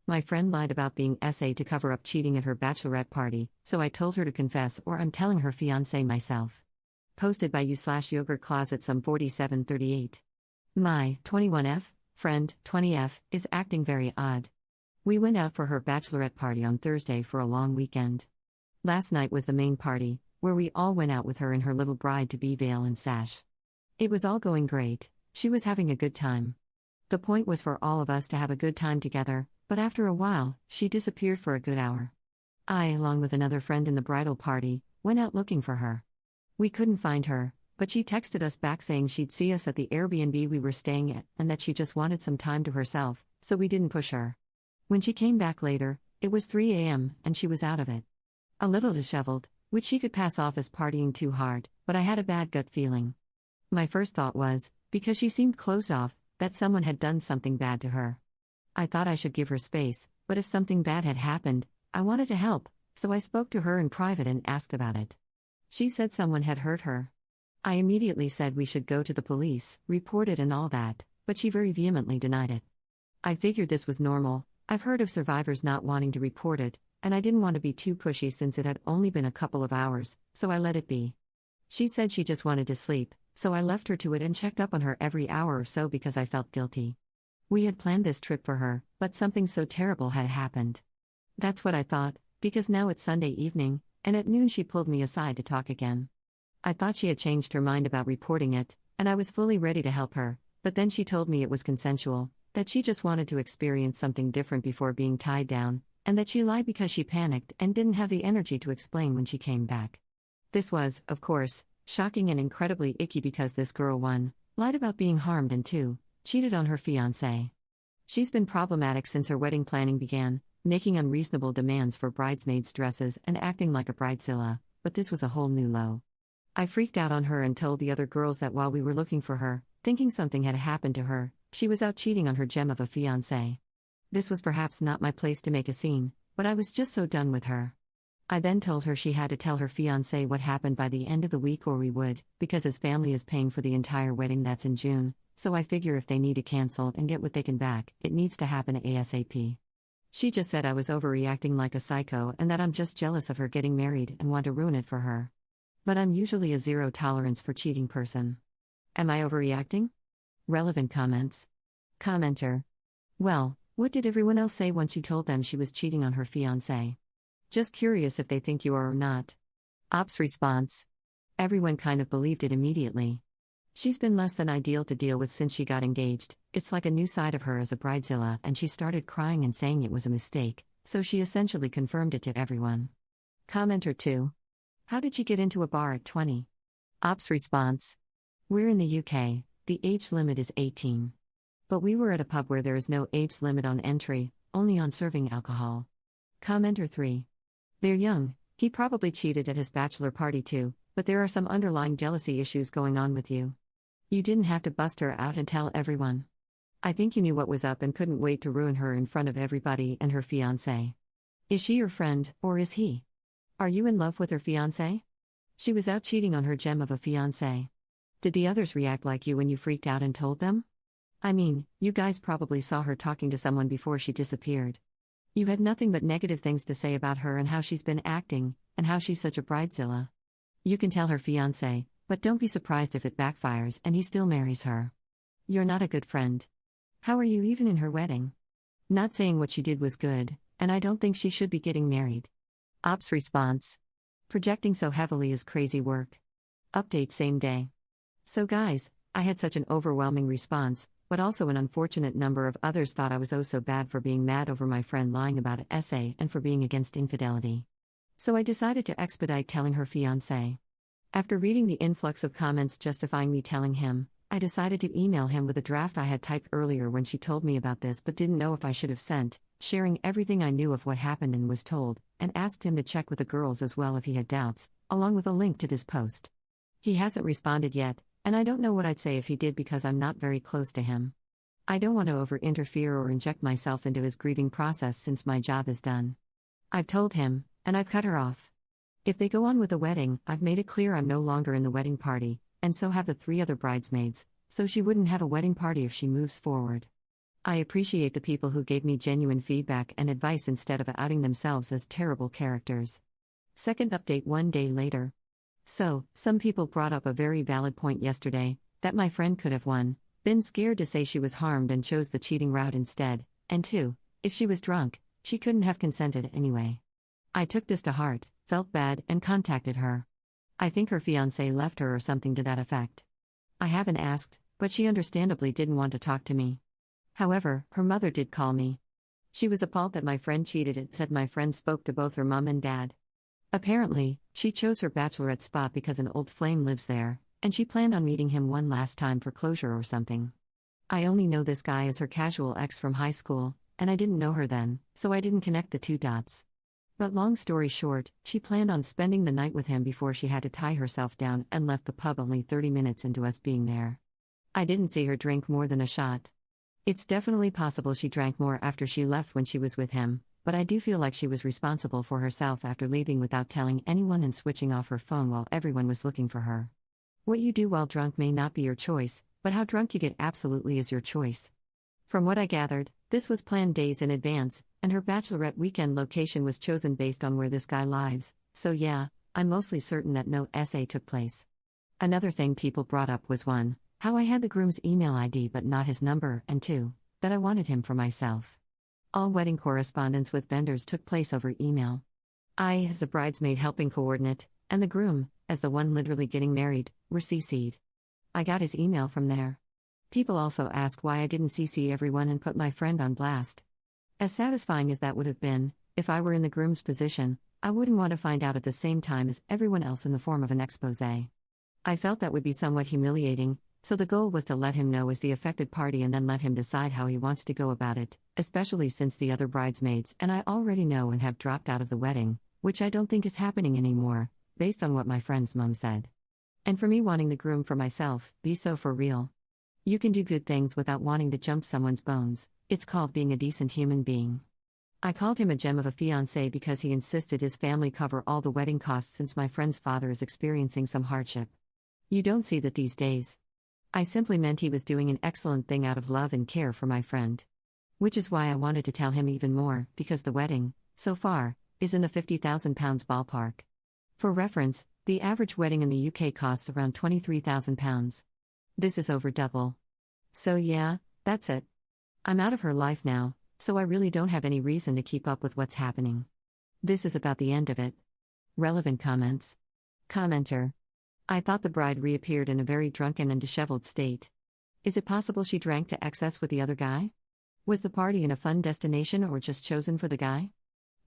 My friend lied about being SA to cover up cheating at her bachelorette party, so I told her to confess or I'm telling her fiancé myself. Posted by you/yogurt closet some 4738. My 21F friend 20F is acting very odd. We went out for her bachelorette party on Thursday for a long weekend. Last night was the main party, where we all went out with her in her little bride-to-be veil and sash. It was all going great, she was having a good time. The point was for all of us to have a good time together, but after a while, she disappeared for a good hour. I, along with another friend in the bridal party, went out looking for her. We couldn't find her, but she texted us back saying she'd see us at the Airbnb we were staying at and that she just wanted some time to herself, so we didn't push her. When she came back later, it was 3 a.m. and she was out of it. A little disheveled, which she could pass off as partying too hard, but I had a bad gut feeling. My first thought was, because she seemed closed off, that someone had done something bad to her. I thought I should give her space, but if something bad had happened, I wanted to help, so I spoke to her in private and asked about it. She said someone had hurt her. I immediately said we should go to the police, report it and all that, but she very vehemently denied it. I figured this was normal. I've heard of survivors not wanting to report it, and I didn't want to be too pushy since it had only been a couple of hours, so I let it be. She said she just wanted to sleep, so I left her to it and checked up on her every hour or so because I felt guilty. We had planned this trip for her, but something so terrible had happened. That's what I thought, because now it's Sunday evening, and at noon she pulled me aside to talk again. I thought she had changed her mind about reporting it, and I was fully ready to help her, but then she told me it was consensual, that she just wanted to experience something different before being tied down, and that she lied because she panicked and didn't have the energy to explain when she came back. This was, of course, shocking and incredibly icky because this girl, 1, lied about being harmed and 2, cheated on her fiancé. She's been problematic since her wedding planning began, making unreasonable demands for bridesmaids' dresses and acting like a bridezilla, but this was a whole new low. I freaked out on her and told the other girls that while we were looking for her, thinking something had happened to her, she was out cheating on her gem of a fiancé. This was perhaps not my place to make a scene, but I was just so done with her. I then told her she had to tell her fiancé what happened by the end of the week or we would, because his family is paying for the entire wedding that's in June, so I figure if they need to cancel and get what they can back, it needs to happen ASAP. She just said I was overreacting like a psycho and that I'm just jealous of her getting married and want to ruin it for her. But I'm usually a zero tolerance for cheating person. Am I overreacting? Relevant comments. Commenter. Well, what did everyone else say once you told them she was cheating on her fiancé? Just curious if they think you are or not. Ops response. Everyone kind of believed it immediately. She's been less than ideal to deal with since she got engaged. It's like a new side of her as a bridezilla, and she started crying and saying it was a mistake, so she essentially confirmed it to everyone. Commenter 2. How did she get into a bar at 20? Ops response. We're in the UK, the age limit is 18. But we were at a pub where there is no age limit on entry, only on serving alcohol. Commenter 3. They're young, he probably cheated at his bachelor party too, but there are some underlying jealousy issues going on with you. You didn't have to bust her out and tell everyone. I think you knew what was up and couldn't wait to ruin her in front of everybody and her fiancé. Is she your friend, or is he? Are you in love with her fiancé? She was out cheating on her gem of a fiancé. Did the others react like you when you freaked out and told them? I mean, you guys probably saw her talking to someone before she disappeared. You had nothing but negative things to say about her and how she's been acting, and how she's such a bridezilla. You can tell her fiancé, but don't be surprised if it backfires and he still marries her. You're not a good friend. How are you even in her wedding? Not saying what she did was good, and I don't think she should be getting married. Ops response. Projecting so heavily is crazy work. Update same day. So guys, I had such an overwhelming response, but also an unfortunate number of others thought I was oh so bad for being mad over my friend lying about an essay and for being against infidelity. So I decided to expedite telling her fiancé. After reading the influx of comments justifying me telling him, I decided to email him with a draft I had typed earlier when she told me about this but didn't know if I should have sent, sharing everything I knew of what happened and was told, and asked him to check with the girls as well if he had doubts, along with a link to this post. He hasn't responded yet, and I don't know what I'd say if he did because I'm not very close to him. I don't want to over-interfere or inject myself into his grieving process since my job is done. I've told him, and I've cut her off. If they go on with the wedding, I've made it clear I'm no longer in the wedding party, and so have the 3 other bridesmaids, so she wouldn't have a wedding party if she moves forward. I appreciate the people who gave me genuine feedback and advice instead of outing themselves as terrible characters. Second update 1 day later. So, some people brought up a very valid point yesterday, that my friend could have 1. Been scared to say she was harmed and chose the cheating route instead, and 2. If she was drunk, she couldn't have consented anyway. I took this to heart, felt bad, and contacted her. I think her fiancé left her or something to that effect. I haven't asked, but she understandably didn't want to talk to me. However, her mother did call me. She was appalled that my friend cheated and said my friend spoke to both her mom and dad. Apparently, she chose her bachelorette spot because an old flame lives there, and she planned on meeting him one last time for closure or something. I only know this guy as her casual ex from high school, and I didn't know her then, so I didn't connect the two dots. But long story short, she planned on spending the night with him before she had to tie herself down and left the pub only 30 minutes into us being there. I didn't see her drink more than a shot. It's definitely possible she drank more after she left when she was with him, but I do feel like she was responsible for herself after leaving without telling anyone and switching off her phone while everyone was looking for her. What you do while drunk may not be your choice, but how drunk you get absolutely is your choice. From what I gathered, this was planned days in advance, and her bachelorette weekend location was chosen based on where this guy lives, so yeah, I'm mostly certain that no SA took place. Another thing people brought up was 1. How I had the groom's email ID but not his number, and 2. That I wanted him for myself. All wedding correspondence with vendors took place over email. I, as the bridesmaid helping coordinate, and the groom, as the one literally getting married, were CC'd. I got his email from there. People also ask why I didn't CC everyone and put my friend on blast. As satisfying as that would have been, if I were in the groom's position, I wouldn't want to find out at the same time as everyone else in the form of an exposé. I felt that would be somewhat humiliating, so the goal was to let him know as the affected party and then let him decide how he wants to go about it, especially since the other bridesmaids and I already know and have dropped out of the wedding, which I don't think is happening anymore, based on what my friend's mom said. And for me wanting the groom for myself, be so for real. You can do good things without wanting to jump someone's bones, it's called being a decent human being. I called him a gem of a fiancé because he insisted his family cover all the wedding costs since my friend's father is experiencing some hardship. You don't see that these days. I simply meant he was doing an excellent thing out of love and care for my friend. Which is why I wanted to tell him even more, because the wedding, so far, is in the £50,000 ballpark. For reference, the average wedding in the UK costs around £23,000. This is over double. So yeah, that's it. I'm out of her life now, so I really don't have any reason to keep up with what's happening. This is about the end of it. Relevant comments. Commenter. I thought the bride reappeared in a very drunken and disheveled state. Is it possible she drank to excess with the other guy? Was the party in a fun destination or just chosen for the guy?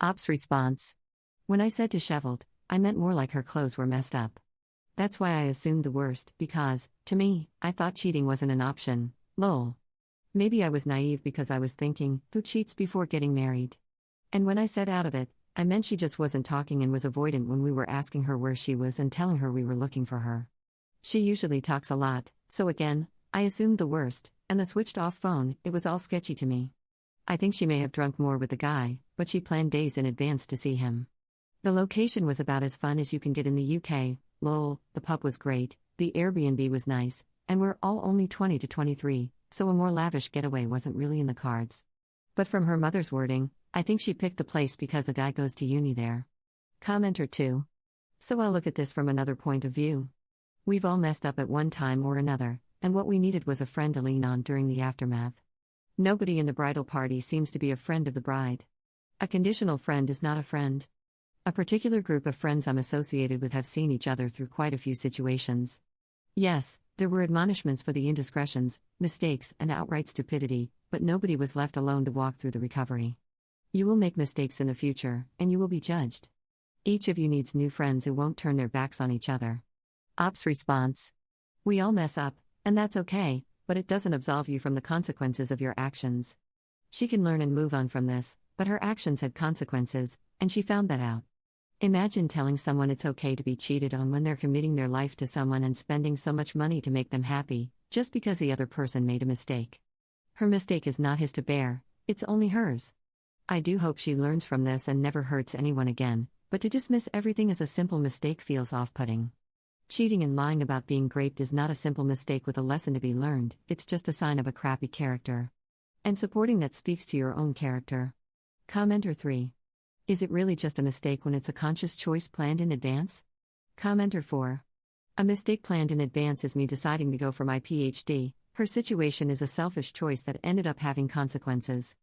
Ops response. When I said disheveled, I meant more like her clothes were messed up. That's why I assumed the worst, because, to me, I thought cheating wasn't an option, lol. Maybe I was naive because I was thinking, who cheats before getting married? And when I said out of it, I meant she just wasn't talking and was avoidant when we were asking her where she was and telling her we were looking for her. She usually talks a lot, so again, I assumed the worst, and the switched off phone, it was all sketchy to me. I think she may have drunk more with the guy, but she planned days in advance to see him. The location was about as fun as you can get in the UK, lol, the pub was great, the Airbnb was nice, and we're all only 20 to 23, so a more lavish getaway wasn't really in the cards. But from her mother's wording, I think she picked the place because the guy goes to uni there. Commenter 2. So I'll look at this from another point of view. We've all messed up at one time or another, and what we needed was a friend to lean on during the aftermath. Nobody in the bridal party seems to be a friend of the bride. A conditional friend is not a friend. A particular group of friends I'm associated with have seen each other through quite a few situations. Yes, there were admonishments for the indiscretions, mistakes, and outright stupidity, but nobody was left alone to walk through the recovery. You will make mistakes in the future, and you will be judged. Each of you needs new friends who won't turn their backs on each other. Ops response. We all mess up, and that's okay, but it doesn't absolve you from the consequences of your actions. She can learn and move on from this, but her actions had consequences, and she found that out. Imagine telling someone it's okay to be cheated on when they're committing their life to someone and spending so much money to make them happy, just because the other person made a mistake. Her mistake is not his to bear, it's only hers. I do hope she learns from this and never hurts anyone again, but to dismiss everything as a simple mistake feels off-putting. Cheating and lying about being raped is not a simple mistake with a lesson to be learned, it's just a sign of a crappy character. And supporting that speaks to your own character. Commenter 3. Is it really just a mistake when it's a conscious choice planned in advance? Commenter 4. A mistake planned in advance is me deciding to go for my PhD. Her situation is a selfish choice that ended up having consequences.